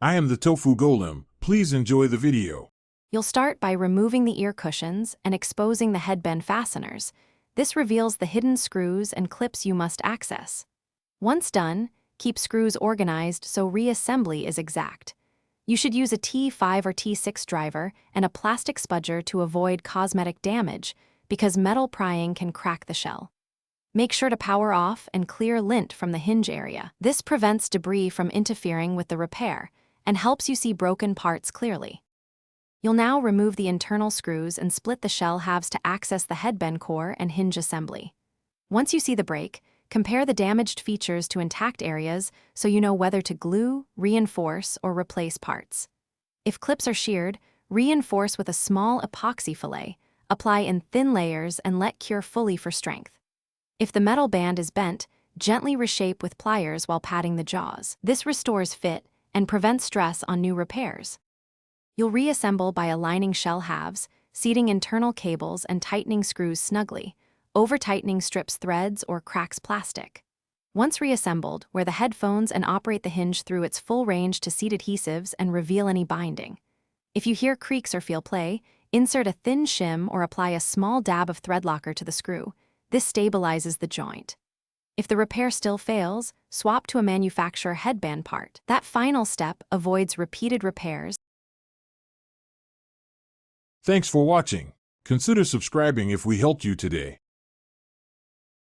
I am the Tofu Golem. Please enjoy the video. You'll start by removing the ear cushions and exposing the headband fasteners. This reveals the hidden screws and clips you must access. Once done, keep screws organized so reassembly is exact. You should use a T5 or T6 driver and a plastic spudger to avoid cosmetic damage because metal prying can crack the shell. Make sure to power off and clear lint from the hinge area. This prevents debris from interfering with the repair and helps you see broken parts clearly. You'll now remove the internal screws and split the shell halves to access the headband core and hinge assembly. Once you see the break, compare the damaged features to intact areas so you know whether to glue, reinforce, or replace parts. If clips are sheared, reinforce with a small epoxy fillet, apply in thin layers and let cure fully for strength. If the metal band is bent, gently reshape with pliers while patting the jaws. This restores fit and prevents stress on new repairs. You'll reassemble by aligning shell halves, seating internal cables and tightening screws snugly. Over-tightening strips threads or cracks plastic. Once reassembled, wear the headphones and operate the hinge through its full range to seat adhesives and reveal any binding. If you hear creaks or feel play, insert a thin shim or apply a small dab of thread locker to the screw. This stabilizes the joint. If the repair still fails, swap to a manufacturer headband part. That final step avoids repeated repairs. Thanks for watching. Consider subscribing if we helped you today.